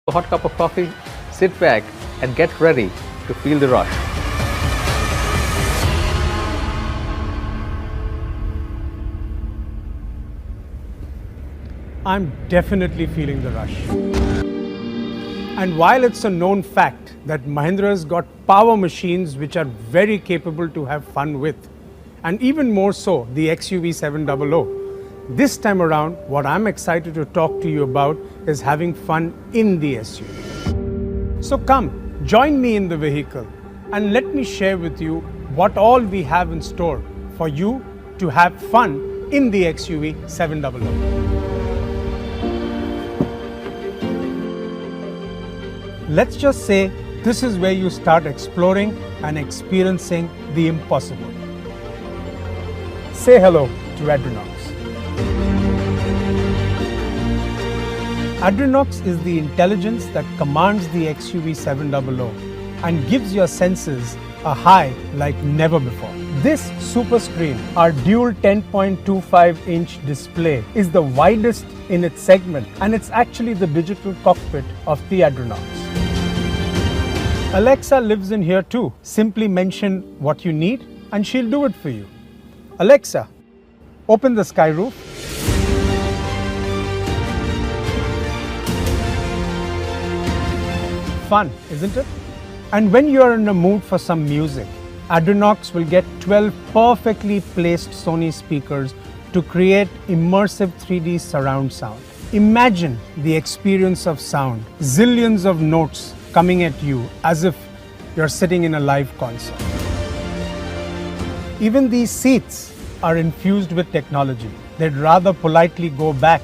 a hot cup of coffee, sit back and get ready to feel the rush. I'm definitely feeling the rush. And while it's a known fact that Mahindra's got power machines which are very capable to have fun with, and even more so the XUV 700, this time around what I'm excited to talk to you about is having fun in the SUV. So come, join me in the vehicle and let me share with you what all we have in store for you to have fun in the XUV 700. Let's just say this is where you start exploring and experiencing the impossible. Say hello to Adrenox. Adrenox is the intelligence that commands the XUV 700 and gives your senses a high like never before. This super screen, our dual 10.25-inch display, is the widest in its segment, and it's actually the digital cockpit of the Adrenox. Alexa lives in here too. Simply mention what you need and she'll do it for you. Alexa, open the sky roof. Fun, isn't it? And when you're in a mood for some music, Adrenox will get 12 perfectly placed Sony speakers to create immersive 3D surround sound. Imagine the experience of sound, zillions of notes coming at you as if you're sitting in a live concert. Even these seats are infused with technology. They'd rather politely go back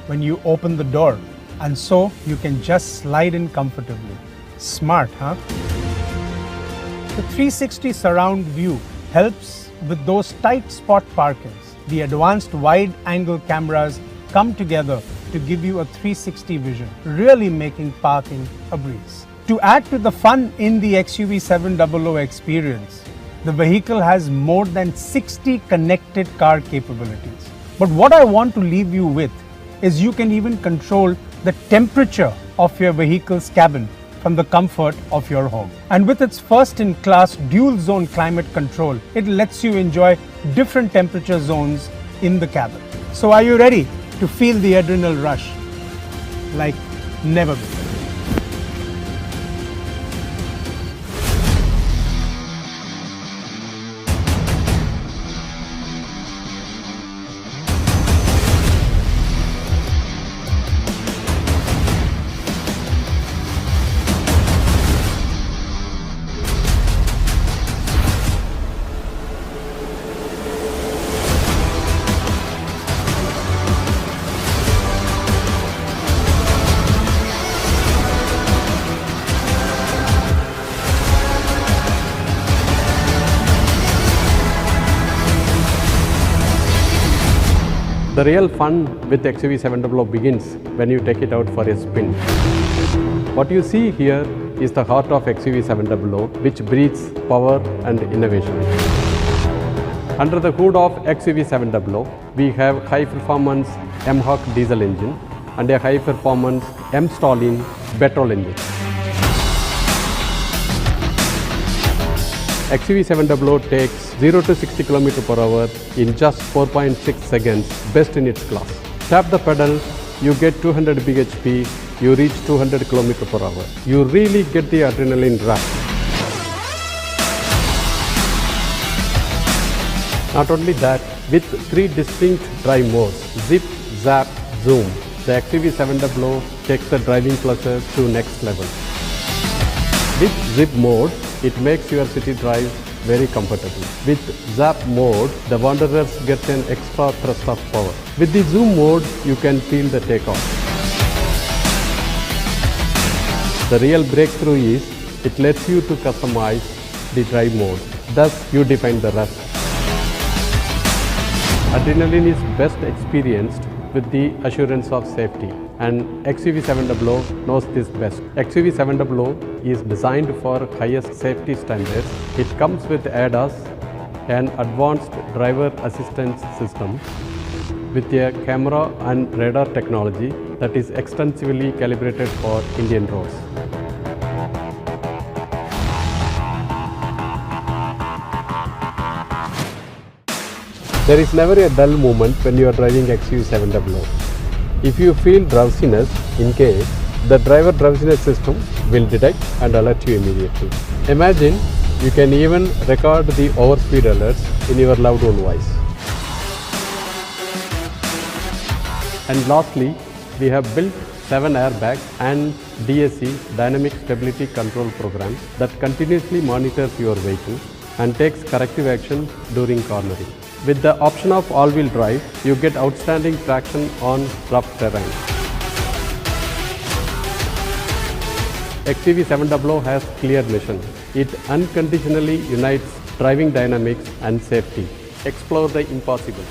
when you open the door, and so you can just slide in comfortably. Smart, huh? The 360 surround view helps with those tight spot parkings. The advanced wide-angle cameras come together to give you a 360 vision, really making parking a breeze. To add to the fun in the XUV 700 experience, the vehicle has more than 60 connected car capabilities. But what I want to leave you with is you can even control the temperature of your vehicle's cabin from the comfort of your home. And with its first-in-class dual-zone climate control, it lets you enjoy different temperature zones in the cabin. So are you ready to feel the adrenal rush like never before? The real fun with XUV 700 begins when you take it out for a spin. What you see here is the heart of XUV 700, which breathes power and innovation. Under the hood of XUV 700, we have high-performance MHawk diesel engine and a high-performance M-Stallion petrol engine. XUV 700 takes 0 to 60 km per hour in just 4.6 seconds, best in its class. Tap the pedal, you get 200 bhp, you reach 200 km per hour. You really get the adrenaline rush. Not only that, with 3 distinct drive modes, zip, zap, zoom, the XUV 700 takes the driving pleasure to next level. With zip mode, it makes your city drive very comfortable. With zap mode, the wanderers get an extra thrust of power. With the zoom mode, you can feel the takeoff. The real breakthrough is it lets you to customize the drive mode. Thus, you define the rest. Adrenaline is best experienced with the assurance of safety, and XUV 700 knows this best. XUV 700 is designed for highest safety standards. It comes with ADAS, an advanced driver assistance system, with a camera and radar technology that is extensively calibrated for Indian roads. There is never a dull moment when you are driving XUV700. If you feel drowsiness in case, the driver drowsiness system will detect and alert you immediately. Imagine you can even record the overspeed alerts in your loved one voice. And lastly, we have built 7 airbags and DSC Dynamic Stability Control program that continuously monitors your vehicle and takes corrective action during cornering. With the option of all-wheel drive, you get outstanding traction on rough terrain. XUV700 has clear mission. It unconditionally unites driving dynamics and safety. Explore the impossible.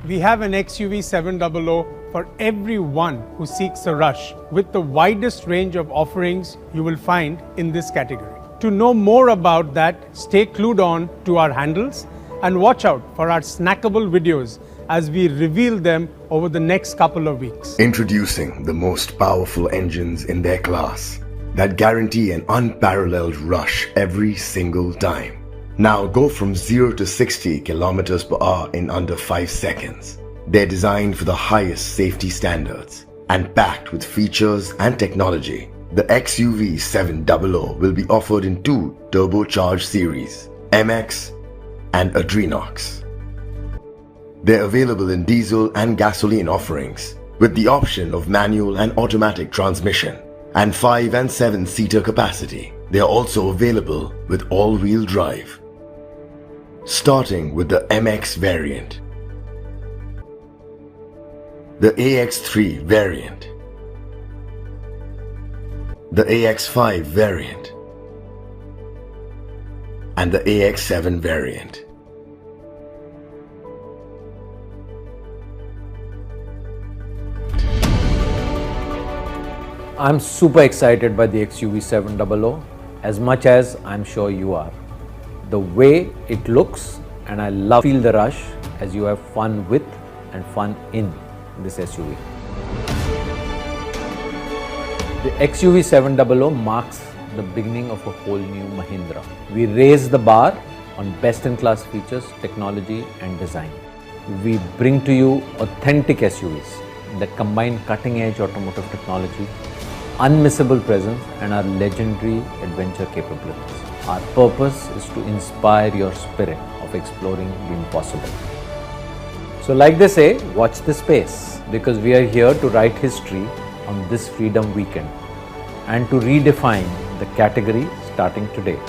We have an XUV700 for everyone who seeks a rush, with the widest range of offerings you will find in this category. To know more about that, stay glued on to our handles and watch out for our snackable videos as we reveal them over the next couple of weeks. Introducing the most powerful engines in their class that guarantee an unparalleled rush every single time. Now go from 0 to 60 kilometers per hour in under 5 seconds. They're designed for the highest safety standards and packed with features and technology. The XUV700 will be offered in 2 turbocharged series, MX and Adrenox. They're available in diesel and gasoline offerings with the option of manual and automatic transmission and 5 and 7 seater capacity. They are also available with all-wheel drive. Starting with the MX variant, the AX3 variant, the AX5 variant, and the AX7 variant. I'm super excited by the XUV700 as much as I'm sure you are. The way it looks, and I love Feel the Rush as you have fun with and fun in this SUV. The XUV700 marks the beginning of a whole new Mahindra. We raise the bar on best-in-class features, technology and design. We bring to you authentic SUVs that combine cutting-edge automotive technology, unmissable presence and our legendary adventure capabilities. Our purpose is to inspire your spirit of exploring the impossible. So like they say, watch this space, because we are here to write history on this Freedom Weekend and to redefine the category starting today.